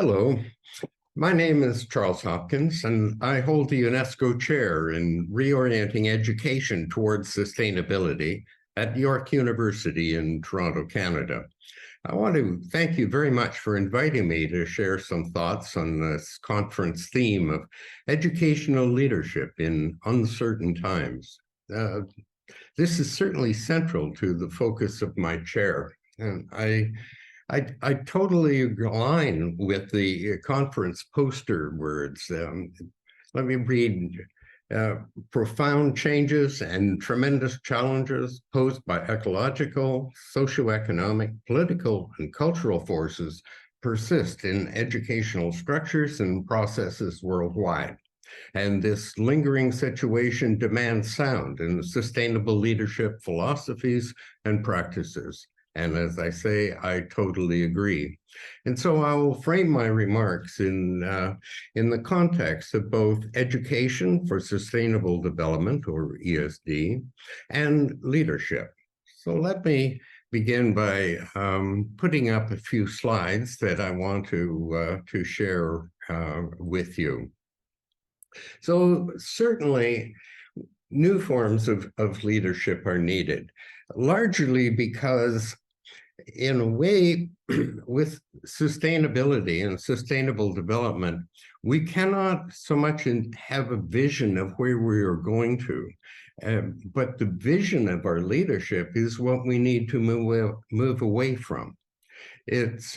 Hello, my name is Charles Hopkins, and I hold the UNESCO chair in reorienting education towards sustainability at York University in Toronto, Canada. I want to thank you very much for inviting me to share some thoughts on this conference theme of educational leadership in uncertain times. This is certainly central to the focus of my chair, and I totally align with the conference poster words. Let me read. Profound changes and tremendous challenges posed by ecological, socioeconomic, political, and cultural forces persist in educational structures and processes worldwide. And this lingering situation demands sound and sustainable leadership philosophies and practices. And as I say, I totally agree. And so I will frame my remarks in the context of both education for sustainable development, or ESD, and leadership. So let me begin by putting up a few slides that I want to share with you. So certainly, new forms of leadership are needed, largely because in a way, with sustainability and sustainable development, we cannot so much have a vision of where we are going to, but the vision of our leadership is what we need to move away from. It's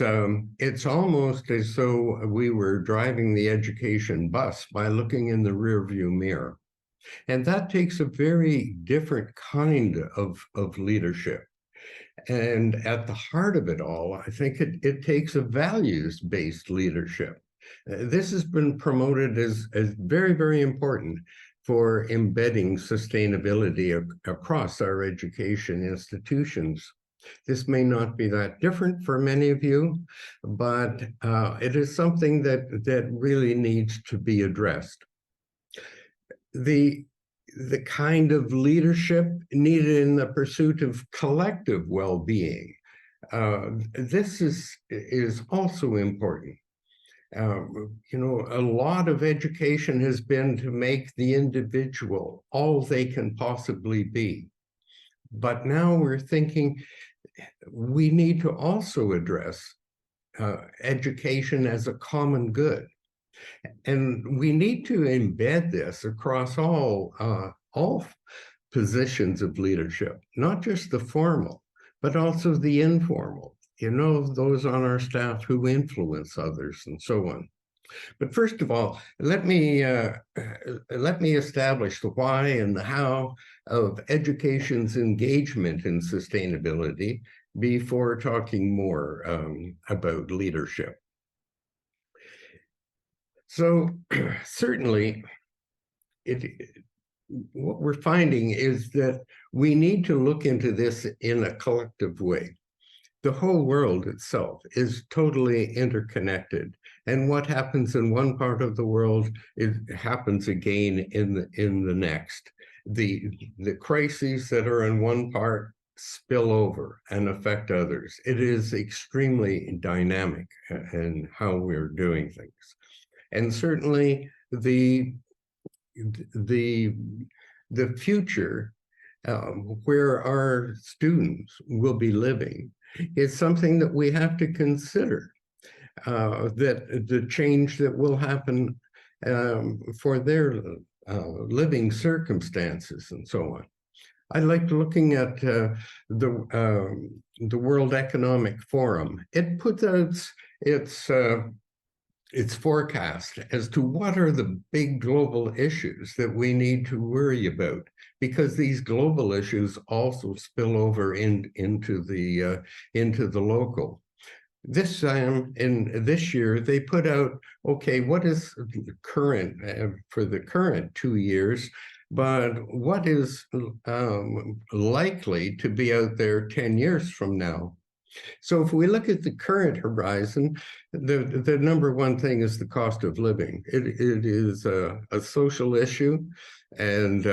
almost as though we were driving the education bus by looking in the rearview mirror. And that takes a very different kind of leadership. And at the heart of it all, I think it takes a values-based leadership. This has been promoted as very, very important for embedding sustainability across our education institutions. This may not be that different for many of you, but it is something that really needs to be addressed. The kind of leadership needed in the pursuit of collective well-being. This is also important. A lot of education has been to make the individual all they can possibly be. But now we're thinking we need to also address education as a common good. And we need to embed this across all positions of leadership, not just the formal, but also the informal, those on our staff who influence others and so on. But first of all, let me establish the why and the how of education's engagement in sustainability before talking more about leadership. So certainly, what we're finding is that we need to look into this in a collective way. The whole world itself is totally interconnected, and what happens in one part of the world happens again in the next. The crises that are in one part spill over and affect others. It is extremely dynamic in how we're doing things. And certainly the future where our students will be living is something that we have to consider, that the change that will happen for their living circumstances and so on. I like looking at the World Economic Forum. It puts out its forecast as to what are the big global issues that we need to worry about, because these global issues also spill over into the local. This time, in this year, they put out, okay, what is current for the current 2 years, but what is likely to be out there 10 years from now? So if we look at the current horizon, the number one thing is the cost of living. It is a social issue, and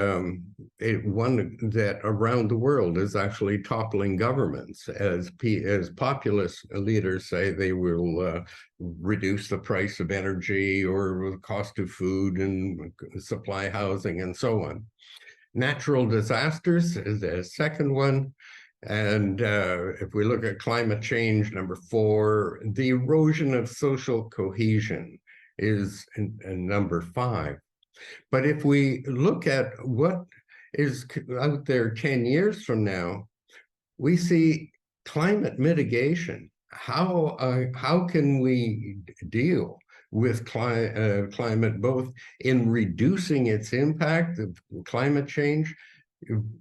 one that around the world is actually toppling governments as populist leaders say they will reduce the price of energy or the cost of food and supply housing and so on. Natural disasters is a second one. And if we look at climate change, number four, the erosion of social cohesion is number five. But if we look at what is out there 10 years from now, we see climate mitigation. How can we deal with climate, both in reducing its impact of climate change,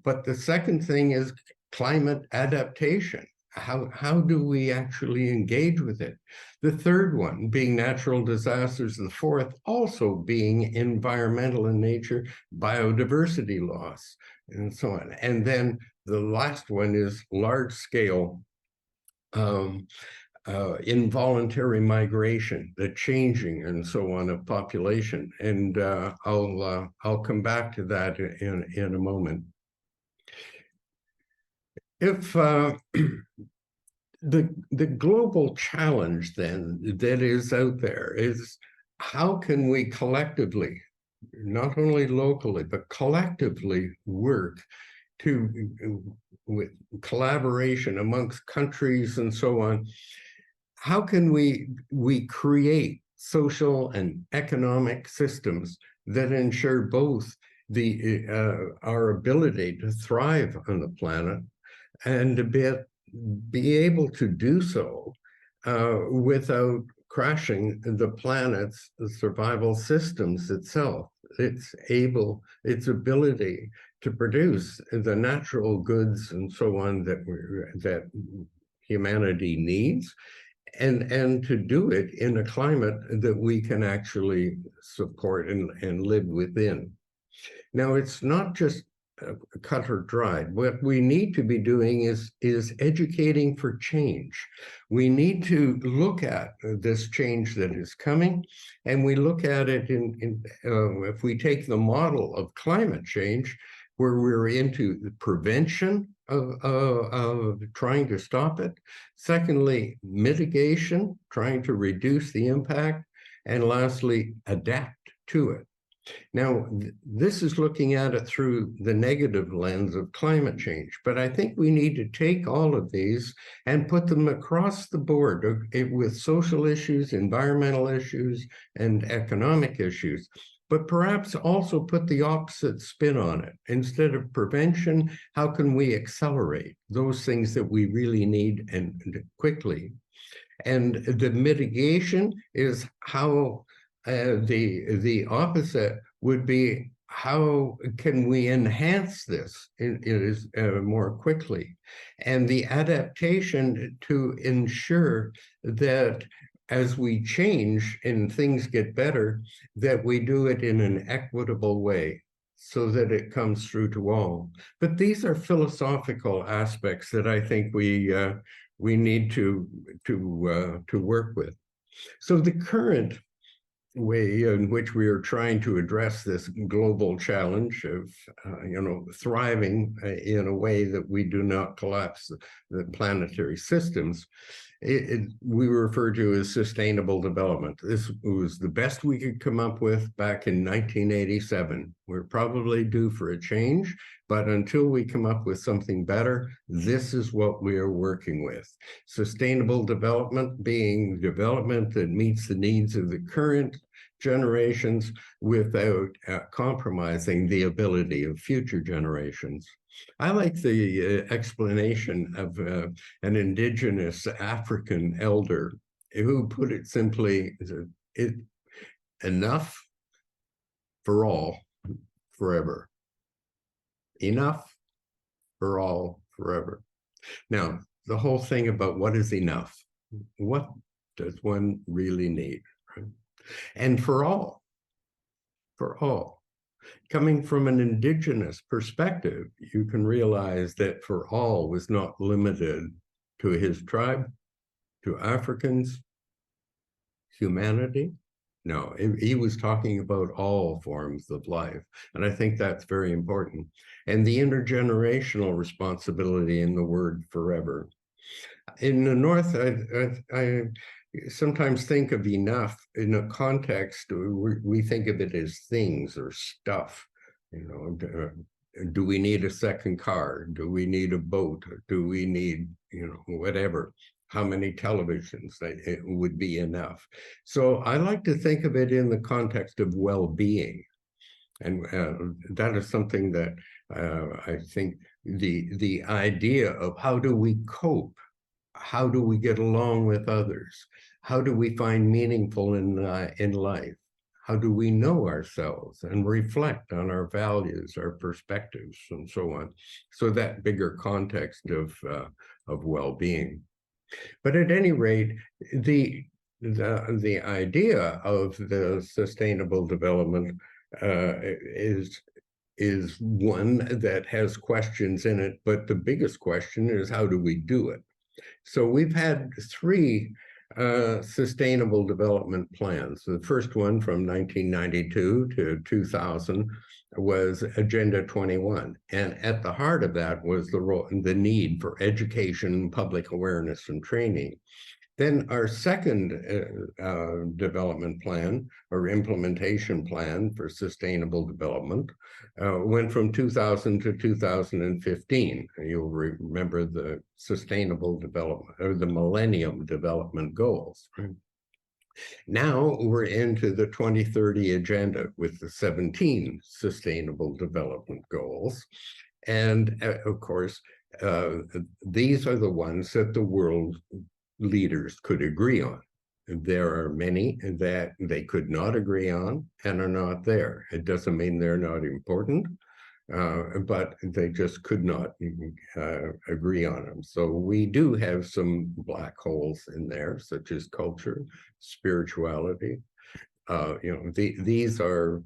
but the second thing is climate adaptation. How do we actually engage with it? The third one being natural disasters, the fourth also being environmental in nature, biodiversity loss, and so on. And then the last one is large scale involuntary migration, the changing and so on of population. And I'll come back to that in a moment. If the global challenge then that is out there is how can we collectively, not only locally, but collectively work with collaboration amongst countries and so on, how can we create social and economic systems that ensure both our ability to thrive on the planet and to be able to do so without crashing the planet's survival systems itself, its ability to produce the natural goods and so on that humanity needs, and to do it in a climate that we can actually support and live within. Now, it's not just cut or dried. What we need to be doing is educating for change. We need to look at this change that is coming, and we look at it if we take the model of climate change, where we're into the prevention of trying to stop it. Secondly, mitigation, trying to reduce the impact, and lastly, adapt to it. Now, this is looking at it through the negative lens of climate change, but I think we need to take all of these and put them across the board with social issues, environmental issues, and economic issues, but perhaps also put the opposite spin on it. Instead of prevention, how can we accelerate those things that we really need and quickly? And the mitigation is how the opposite would be, how can we enhance this more quickly? And the adaptation to ensure that as we change and things get better, that we do it in an equitable way so that it comes through to all. But these are philosophical aspects that I think we need to work with. So the current way in which we are trying to address this global challenge of thriving in a way that we do not collapse the planetary systems, we refer to as sustainable development. This was the best we could come up with back in 1987. We're probably due for a change, but until we come up with something better, this is what we are working with. Sustainable development being development that meets the needs of the current generations without compromising the ability of future generations. I like the explanation of an indigenous African elder who put it simply, enough for all, forever. Enough for all, forever. Now, the whole thing about what is enough, what does one really need, right? And for all, coming from an indigenous perspective, you can realize that for all was not limited to his tribe, to Africans, humanity? No, he was talking about all forms of life. And I think that's very important. And the intergenerational responsibility in the word forever. In the North, I sometimes think of enough in a context, we think of it as things or stuff. Do we need a second car? Do we need a boat? Do we need, whatever? How many televisions? It would be enough. So I like to think of it in the context of well-being. And that is something that I think the idea of how do we cope? How do we get along with others? How do we find meaningful in life? How do we know ourselves and reflect on our values, our perspectives, and so on? So that bigger context of well-being. But at any rate, the idea of the sustainable development is one that has questions in it, but the biggest question is how do we do it? So we've had three sustainable development plans. The first one from 1992 to 2000 was Agenda 21. And at the heart of that was the need for education, public awareness, and training. Then our second development plan or implementation plan for sustainable development went from 2000 to 2015. You'll remember the sustainable development or the Millennium Development Goals. Right? Now we're into the 2030 agenda with the 17 sustainable development goals. And of course, these are the ones that the world leaders could agree on. There are many that they could not agree on and are not there. It doesn't mean they're not important, but they just could not agree on them. So we do have some black holes in there, such as culture, spirituality. These are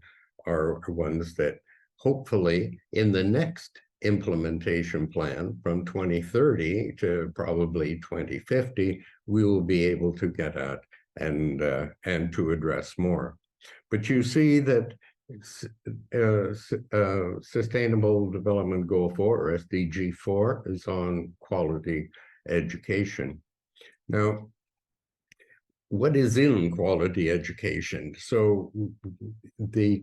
ones that hopefully in the next implementation plan from 2030 to probably 2050, we will be able to get at and to address more. But you see that Sustainable Development Goal 4, or SDG 4, is on quality education. Now, what is in quality education? So the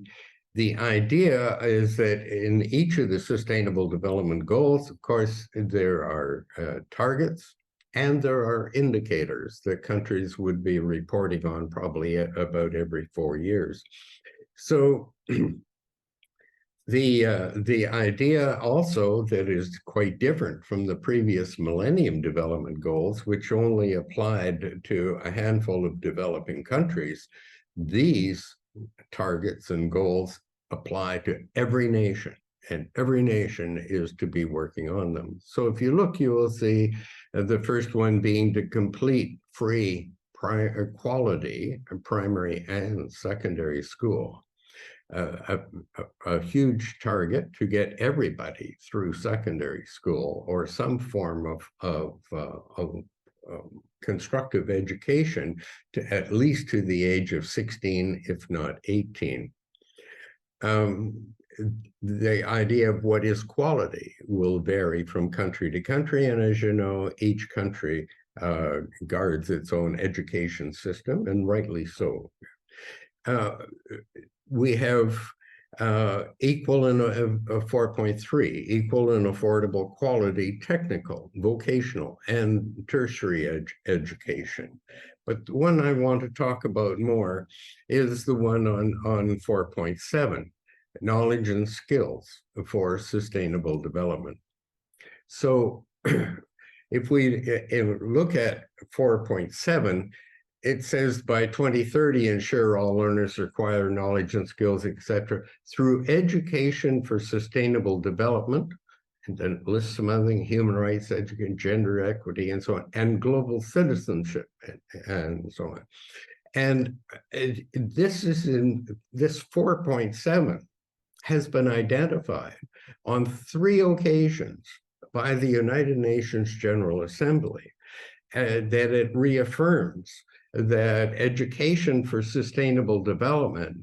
idea is that in each of the Sustainable Development Goals, of course, there are targets and there are indicators that countries would be reporting on probably about every 4 years. So the idea also that is quite different from the previous Millennium Development Goals, which only applied to a handful of developing countries, these targets and goals apply to every nation, and every nation is to be working on them. So if you look, you will see the first one being to complete free quality primary and secondary school. A huge target to get everybody through secondary school or some form of constructive education to at least to the age of 16, if not 18. The idea of what is quality will vary from country to country, and as you know, each country guards its own education system, and rightly so. We have equal and 4.3, equal and affordable quality technical, vocational, and tertiary education. But the one I want to talk about more is the one on 4.7, knowledge and skills for sustainable development. So if we look at 4.7, it says by 2030, ensure all learners acquire knowledge and skills, etc., through education for sustainable development, and then lists some other things, human rights, education, gender equity, and so on, and global citizenship, and so on. And this 4.7 has been identified on 3 occasions by the United Nations General Assembly that it reaffirms that education for sustainable development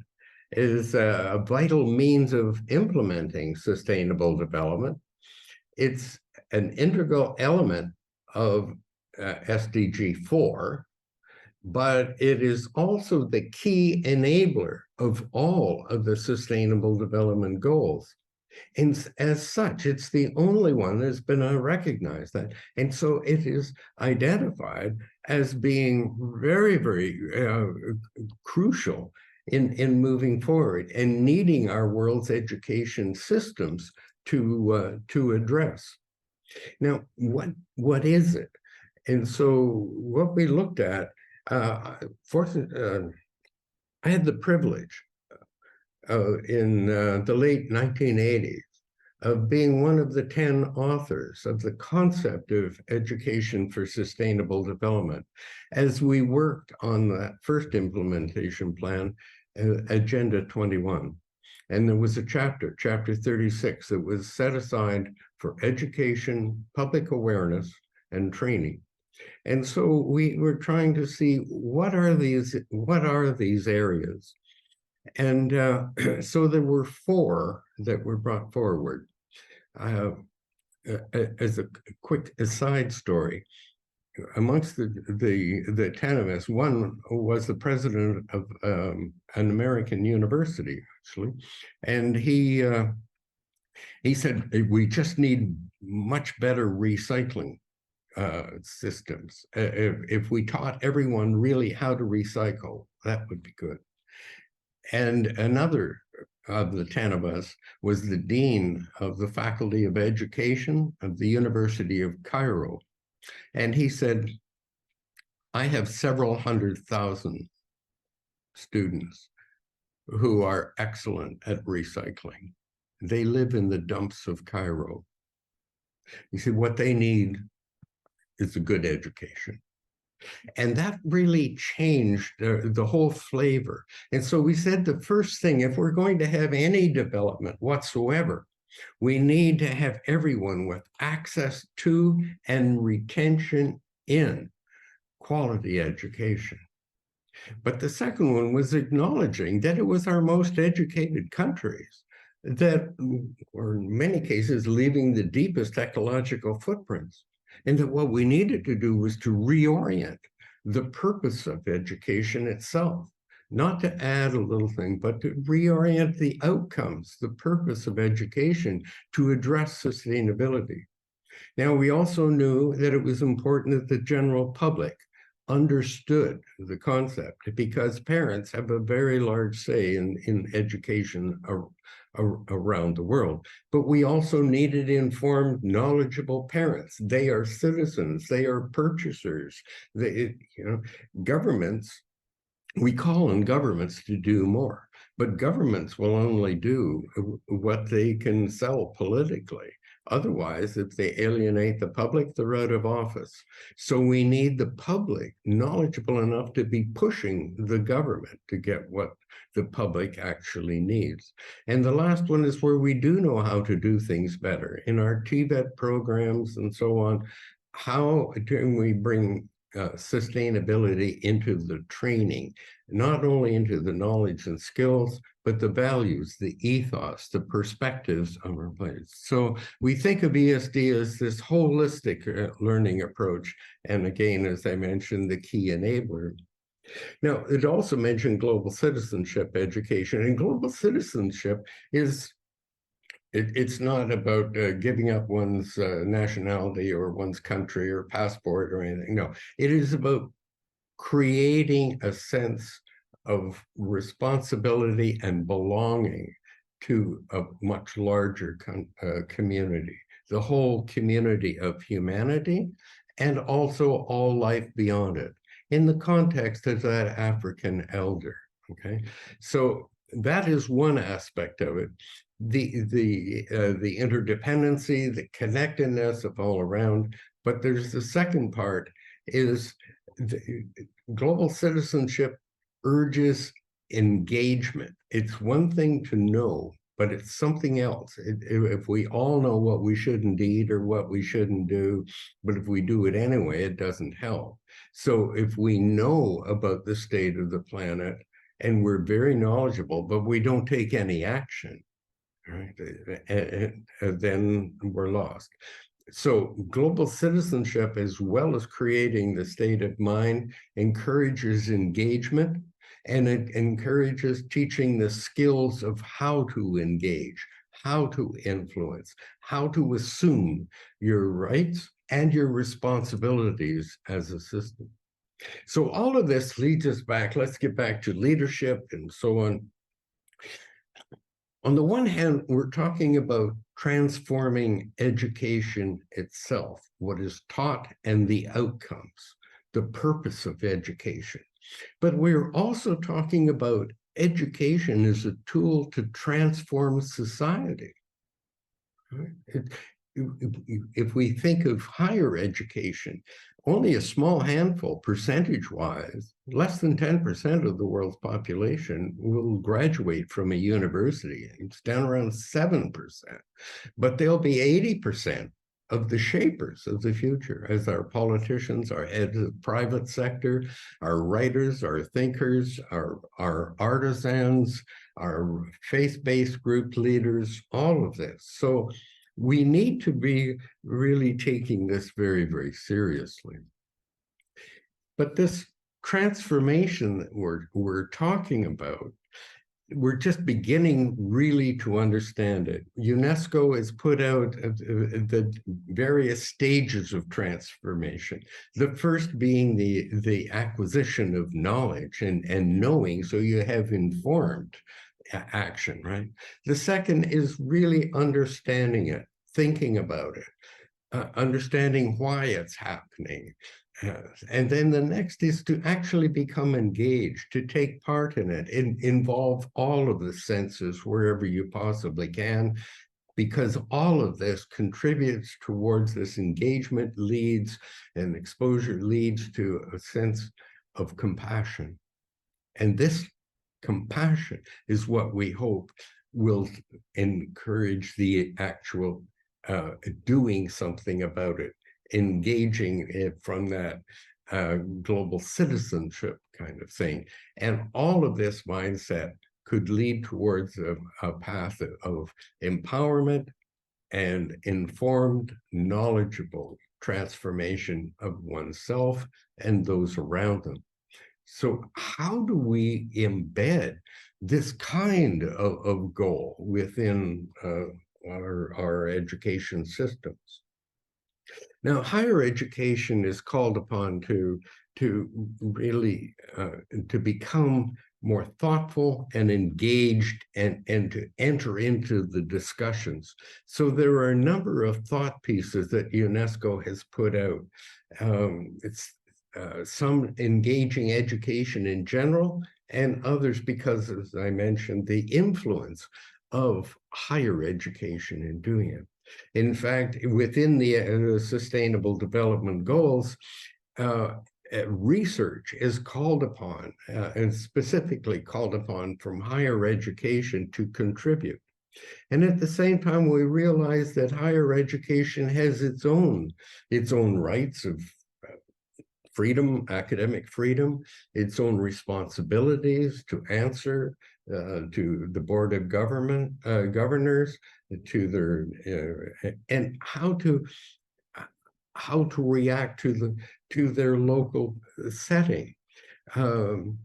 is a vital means of implementing sustainable development. It's an integral element of SDG 4, but it is also the key enabler of all of the sustainable development goals. And as such, it's the only one that's been recognized that. And so it is identified as being very, very crucial in moving forward and needing our world's education systems to address. Now, what is it? And so what we looked at, I had the privilege in the late 1980s of being one of the 10 authors of the concept of education for sustainable development as we worked on that first implementation plan, Agenda 21. And there was a chapter 36, that was set aside for education, public awareness, and training. And so we were trying to see what are these areas. And so there were 4 that were brought forward. As a quick aside story, amongst the 10 of us, one was the president of an American university, actually, and he said, we just need much better recycling systems. If we taught everyone really how to recycle, that would be good. And another of the 10 of us was the dean of the Faculty of Education of the University of Cairo. And he said, I have several 100,000 students who are excellent at recycling. They live in the dumps of Cairo. He said, what they need is a good education. And that really changed the whole flavor. And so we said the first thing, if we're going to have any development whatsoever, we need to have everyone with access to and retention in quality education. But the second one was acknowledging that it was our most educated countries that were in many cases leaving the deepest ecological footprints. And that what we needed to do was to reorient the purpose of education itself, not to add a little thing, but to reorient the outcomes, the purpose of education to address sustainability. Now, we also knew that it was important that the general public understood the concept, because parents have a very large say in education around the world. But we also needed informed, knowledgeable parents. They are citizens, they are purchasers. Governments, we call on governments to do more, but governments will only do what they can sell politically. Otherwise, if they alienate the public, they're out of office. So we need the public knowledgeable enough to be pushing the government to get what the public actually needs. And the last one is where we do know how to do things better. In our TVET programs and so on, how can we bring sustainability into the training, not only into the knowledge and skills, but the values, the ethos, the perspectives of our place. So we think of ESD as this holistic learning approach. And again, as I mentioned, the key enabler. Now, it also mentioned global citizenship education, and global citizenship is it's not about giving up one's nationality or one's country or passport or anything. No, it is about creating a sense of responsibility and belonging to a much larger community, the whole community of humanity, and also all life beyond it, in the context of that African elder. Okay, so that is one aspect of it. The interdependency, the connectedness of all around. But there's the second part, is global citizenship urges engagement. It's one thing to know but it's something else. If we all know what we shouldn't eat or what we shouldn't do, but if we do it anyway, it doesn't help. So if we know about the state of the planet and we're very knowledgeable, but we don't take any action, right, then we're lost. So global citizenship, as well as creating the state of mind, encourages engagement, and it encourages teaching the skills of how to engage, how to influence, how to assume your rights and your responsibilities as a system. So all of this leads us back. Let's get back to leadership and so on. On the one hand, we're talking about transforming education itself, what is taught and the outcomes, the purpose of education. But we're also talking about education as a tool to transform society. If we think of higher education, only a small handful, percentage-wise, less than 10% of the world's population will graduate from a university. It's down around 7%. But there'll be 80% of the shapers of the future, as our politicians, our heads of private sector, our writers, our thinkers, our artisans, our faith-based group leaders, all of this. So we need to be really taking this very, very seriously. But this transformation that we're talking about, we're just beginning really to understand it. UNESCO has put out the various stages of transformation. The first being the acquisition of knowledge and knowing, so you have informed action, right? The second is really understanding it, thinking about it, understanding why it's happening. And then the next is to actually become engaged, to take part in it, involve all of the senses wherever you possibly can, because all of this contributes towards this engagement, leads, and exposure leads to a sense of compassion. And this compassion is what we hope will encourage the actual doing something about it, engaging it from that global citizenship kind of thing. And all of this mindset could lead towards a path of empowerment and informed, knowledgeable transformation of oneself and those around them. So how do we embed this kind of goal within our education systems? Now, higher education is called upon to really to become more thoughtful and engaged and to enter into the discussions. So there are a number of thought pieces that UNESCO has put out. It's some engaging education in general, and others because, as I mentioned, the influence of higher education in doing it. In fact, within the Sustainable Development Goals, research is called upon, and specifically called upon from higher education to contribute. And at the same time, we realize that higher education has its own rights of freedom, academic freedom, its own responsibilities to answer to the Board of Governors, to their and how to react to their local setting. I'm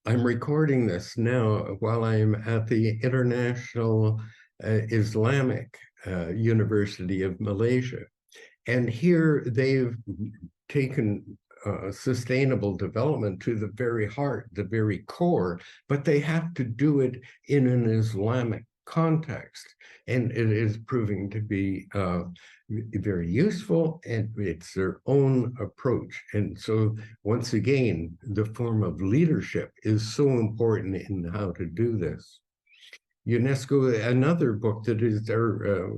recording this now while I'm at the International Islamic University of Malaysia. And here they've taken sustainable development to the very heart, the very core, but they have to do it in an Islamic context. And it is proving to be very useful, and it's their own approach. And so once again, the form of leadership is so important in how to do this. UNESCO, another book that is their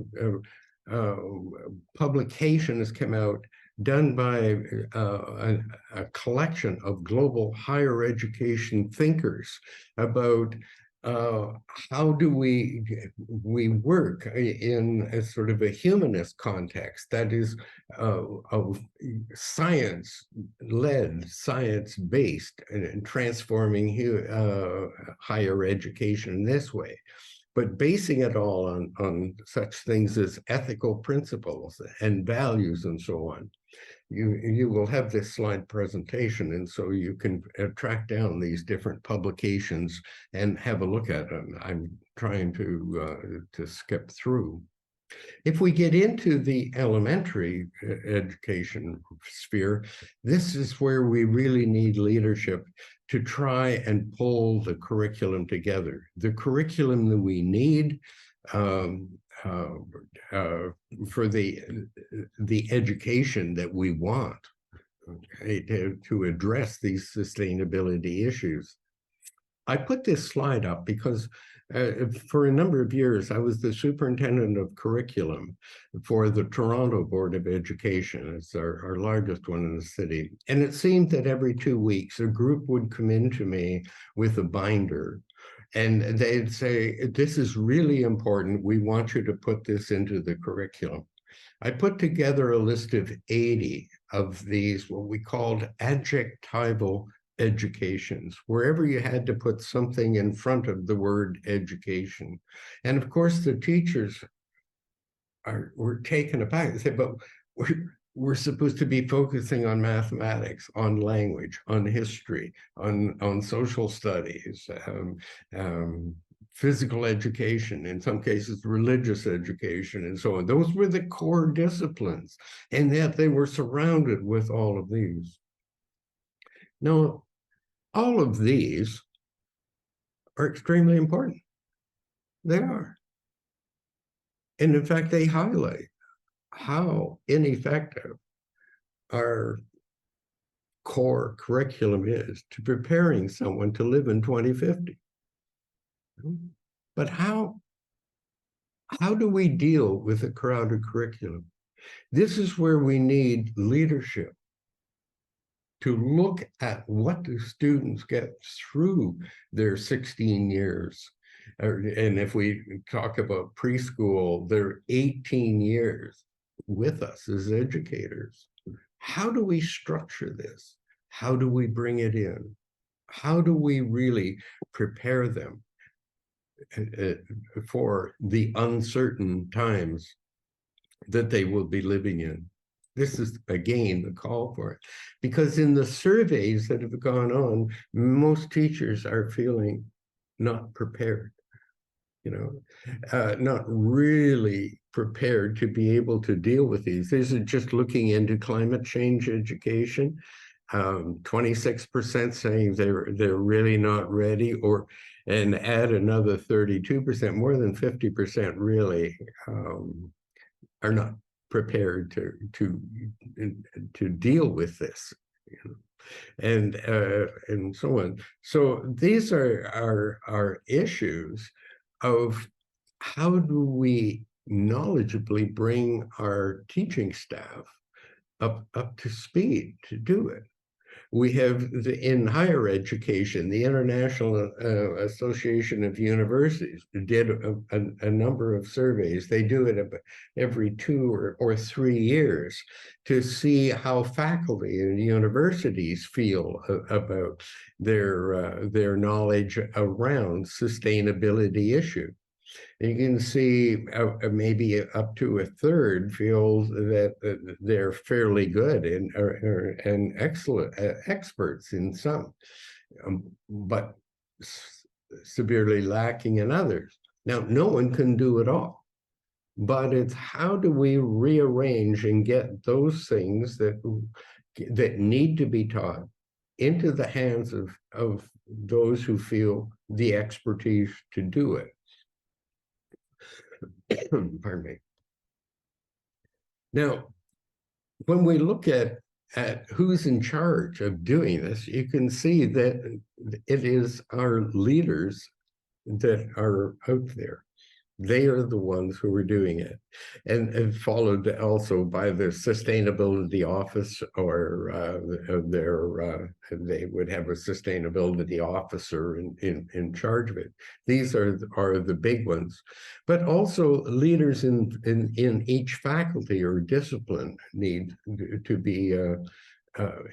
publication has come out, done by a collection of global higher education thinkers about uh, how do we work in a sort of a humanist context that is of science-led, science-based, and transforming higher education this way, but basing it all on such things as ethical principles and values and so on. You will have this slide presentation, and so you can track down these different publications and have a look at them. I'm trying to skip through. If we get into the elementary education sphere, this is where we really need leadership to try and pull the curriculum together. The curriculum that we need um, uh, for the education that we want, okay, to address these sustainability issues. I put this slide up because for a number of years, I was the superintendent of curriculum for the Toronto Board of Education. It's our largest one in the city. And it seemed that every 2 weeks, a group would come into me with a binder, and they'd say, this is really important. We want you to put this into the curriculum. I put together a list of 80 of these, what we called adjectival educations, wherever you had to put something in front of the word education. And of course, the teachers were taken aback. They said, but we're supposed to be focusing on mathematics, on language, on history, on social studies, physical education, in some cases religious education, and so on. Those were the core disciplines, and yet they were surrounded with all of these. Now, all of these are extremely important. They are. And in fact, they highlight how ineffective our core curriculum is to preparing someone to live in 2050. But how do we deal with a crowded curriculum? This is where we need leadership to look at what the students get through their 16 years. And if we talk about preschool, they're 18 years with us as educators. How do we structure this? How do we bring it in? How do we really prepare them for the uncertain times that they will be living in? This is, again, the call for it. Because in the surveys that have gone on, most teachers are feeling not prepared, not really prepared to be able to deal with these. This is just looking into climate change education. 26% saying they're really not ready, and add another 32%, more than 50% really are not prepared to deal with this, and so on. So these are our issues of how do we knowledgeably bring our teaching staff up to speed to do it. We have in higher education, the International Association of Universities did a number of surveys. They do it every 2 or 3 years to see how faculty in universities feel about their knowledge around sustainability issues. You can see maybe up to a third feel that they're fairly good and excellent experts in some, but severely lacking in others. Now, no one can do it all, but it's how do we rearrange and get those things that need to be taught into the hands of those who feel the expertise to do it. Pardon me. Now, when we look at who's in charge of doing this, you can see that it is our leaders that are out there. They are the ones who are doing it. And followed also by the sustainability office, or they would have a sustainability officer in charge of it. These are the big ones. But also leaders in each faculty or discipline need to be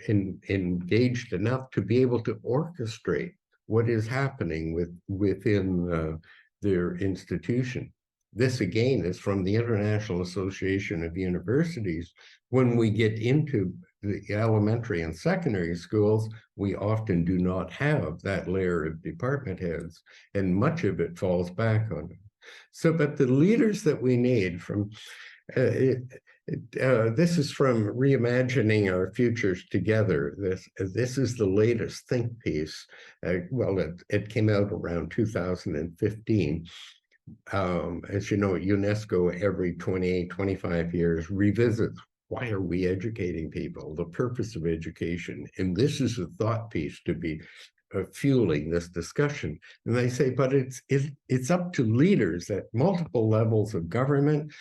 engaged enough to be able to orchestrate what is happening within their institution. This again is from the International Association of Universities. When we get into the elementary and secondary schools, we often do not have that layer of department heads, and much of it falls back on them. So, but the leaders that we need from this is from Reimagining Our Futures Together. This is the latest think piece. Well, it came out around 2015. As you know, UNESCO every 28, 25 years revisits, why are we educating people? The purpose of education. And this is a thought piece to be fueling this discussion. And they say, but it's up to leaders at multiple levels of government,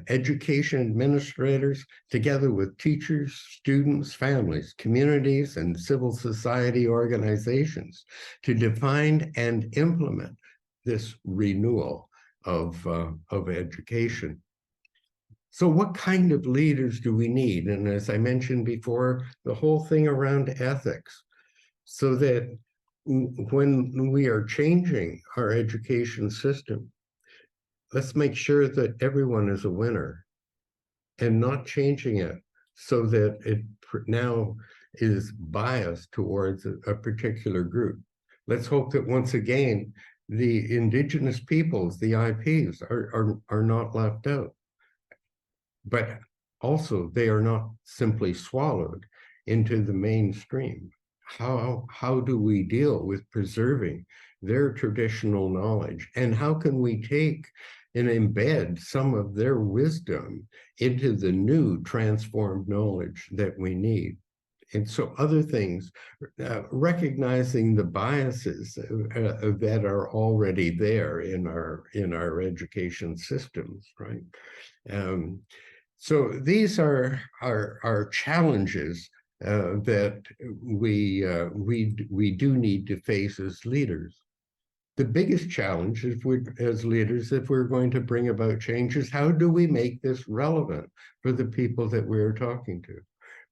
education administrators, together with teachers, students, families, communities, and civil society organizations, to define and implement this renewal of education. So what kind of leaders do we need? And as I mentioned before, the whole thing around ethics, so that when we are changing our education system, let's make sure that everyone is a winner and not changing it so that it now is biased towards a particular group. Let's hope that once again, the indigenous peoples, the IPs, are not left out. But also they are not simply swallowed into the mainstream. How do we deal with preserving their traditional knowledge? And how can we take and embed some of their wisdom into the new transformed knowledge that we need? And so other things, recognizing the biases that are already there in our education systems, right? So these are challenges that we do need to face as leaders. The biggest challenge as leaders, if we're going to bring about change, is how do we make this relevant for the people that we're talking to?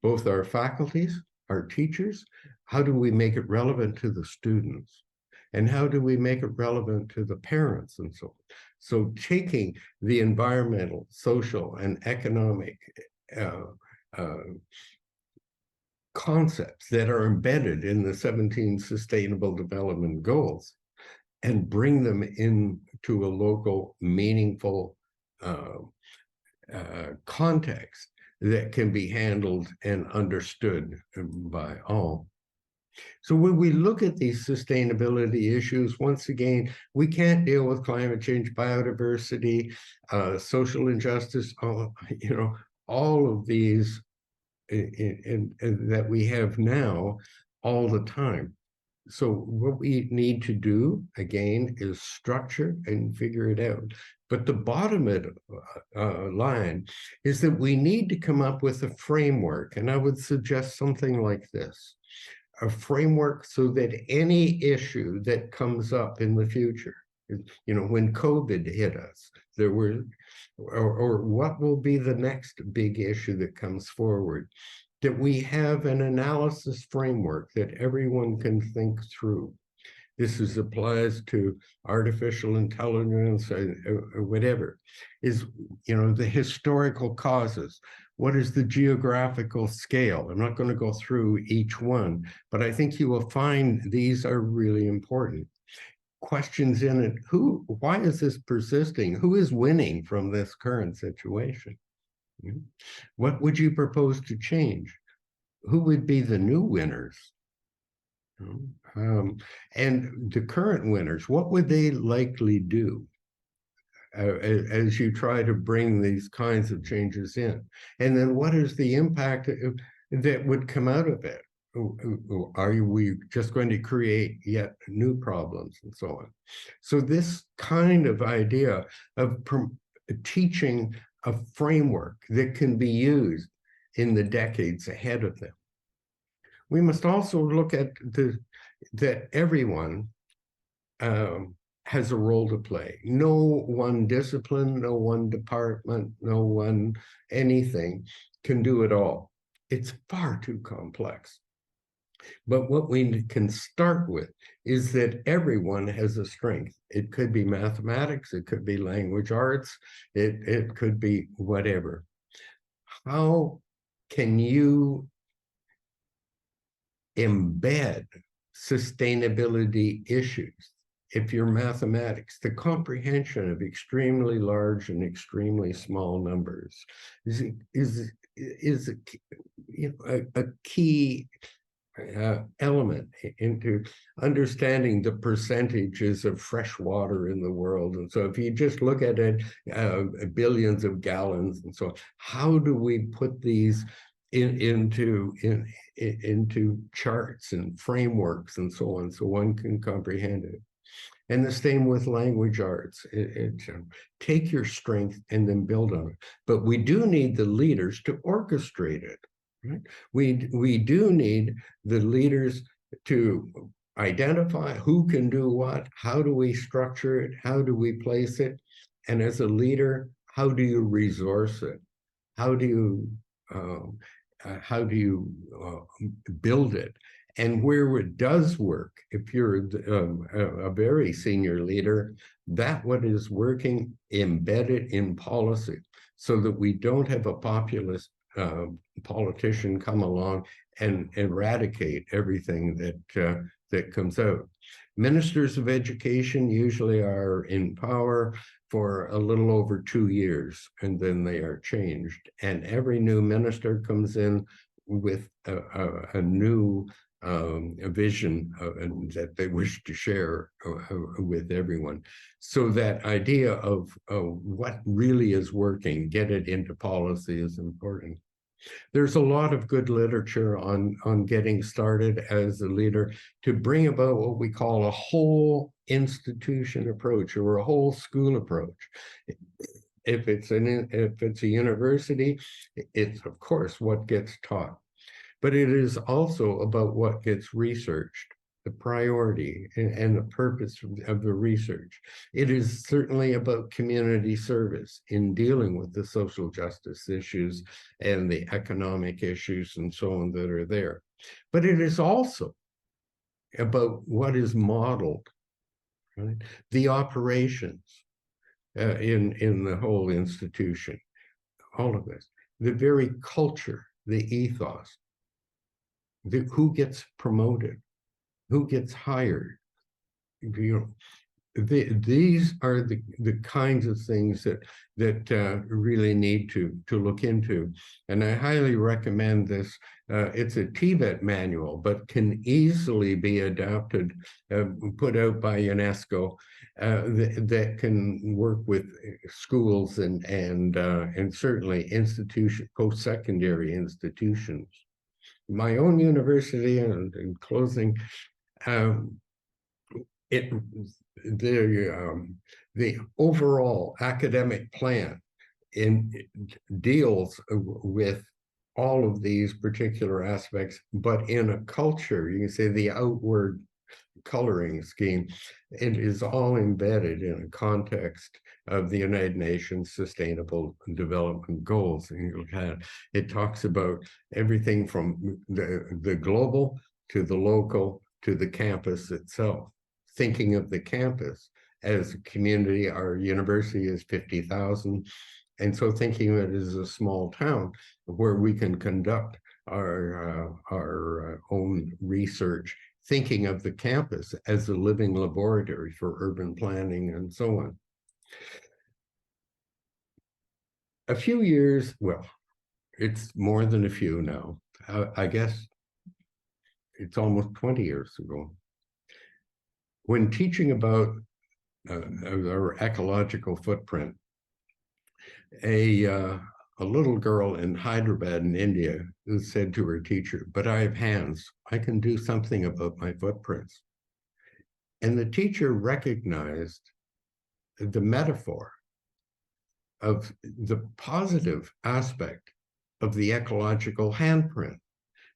Both our faculties, our teachers, how do we make it relevant to the students? And how do we make it relevant to the parents and so on? So taking the environmental, social, and economic concepts that are embedded in the 17 Sustainable Development Goals and bring them into a local, meaningful context that can be handled and understood by all. So when we look at these sustainability issues, once again, we can't deal with climate change, biodiversity, social injustice, all of these that we have now all the time. So what we need to do, again, is structure and figure it out. But the bottom line is that we need to come up with a framework. And I would suggest something like this: a framework so that any issue that comes up in the future, when COVID hit us, there were, or what will be the next big issue that comes forward, that we have an analysis framework that everyone can think through. This applies to artificial intelligence or whatever, is, the historical causes. What is the geographical scale? I'm not going to go through each one, but I think you will find these are really important. Questions in it: why is this persisting? Who is winning from this current situation? What would you propose to change? Who would be the new winners? And the current winners, what would they likely do as you try to bring these kinds of changes in? And then what is the impact that would come out of it? Are we just going to create yet new problems and so on? So this kind of idea of teaching a framework that can be used in the decades ahead of them. We must also look at that everyone has a role to play. No one discipline, no one department, no one anything can do it all. It's far too complex. But what we can start with is that everyone has a strength. It could be mathematics, it could be language arts, it could be whatever. How can you embed sustainability issues? If you're mathematics, the comprehension of extremely large and extremely small numbers is a key element into understanding the percentages of fresh water in the world. And so if you just look at it, billions of gallons and so on, how do we put these into charts and frameworks and so on, so one can comprehend it? And the same with language arts. Take your strength and then build on it. But we do need the leaders to orchestrate it. Right? We do need the leaders to identify who can do what, how do we structure it, how do we place it, and as a leader, how do you resource it? How do you build it? And where it does work, if you're a very senior leader, that what is working, embed it in policy so that we don't have a populist politician come along and eradicate everything that comes out. Ministers of education usually are in power for a little over 2 years, and then they are changed. And every new minister comes in with a new a vision that they wish to share with everyone. So that idea of what really is working, get it into policy is important. There's a lot of good literature on getting started as a leader to bring about what we call a whole institution approach or a whole school approach. If it's a university, it's of course what gets taught. But it is also about what gets researched, the priority and the purpose of the research. It is certainly about community service in dealing with the social justice issues and the economic issues and so on that are there. But it is also about what is modeled, right? The operations in the whole institution, all of this, the very culture, the ethos. Who gets promoted, who gets hired. These are the kinds of things that really need to look into. And I highly recommend this. It's a Tibet manual, but can easily be adapted, put out by UNESCO, that can work with schools and certainly post-secondary institutions. My own university, and in closing, the overall academic plan deals with all of these particular aspects, but in a culture, you can say the outward coloring scheme, it is all embedded in a context of the United Nations Sustainable Development Goals. And it talks about everything from the global to the local to the campus itself. Thinking of the campus as a community, our university is 50,000. And so thinking of it as a small town where we can conduct our own research, thinking of the campus as a living laboratory for urban planning and so on. A few years, well, it's more than a few now. I guess it's almost 20 years ago. When teaching about our ecological footprint, a a little girl in Hyderabad in India who said to her teacher, "But I have hands. I can do something about my footprints." And the teacher recognized the metaphor of the positive aspect of the ecological handprint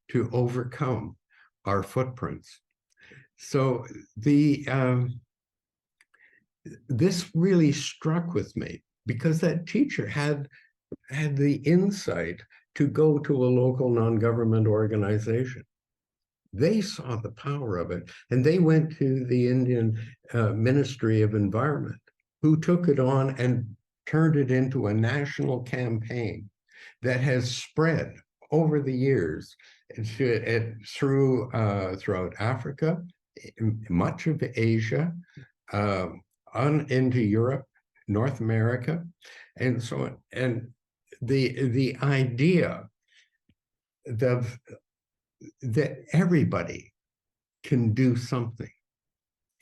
to overcome our footprints. So this really struck with me because that teacher had the insight to go to a local non-government organization. They saw the power of it, and they went to the Indian Ministry of Environment, who took it on and turned it into a national campaign that has spread over the years throughout Africa, much of Asia, into Europe, North America, and so on. And the idea that everybody can do something,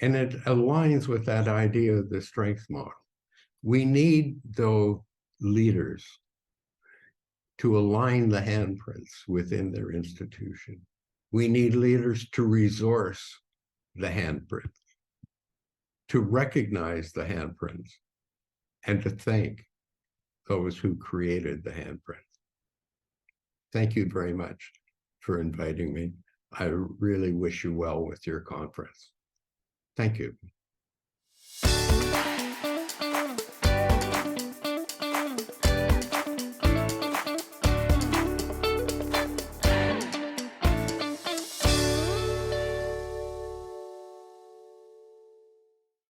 and it aligns with that idea of the strength model. We need those leaders to align the handprints within their institution. We need leaders to resource the handprints, to recognize the handprints, and to thank those who created the handprints. Thank you very much for inviting me. I really wish you well with your conference. Thank you.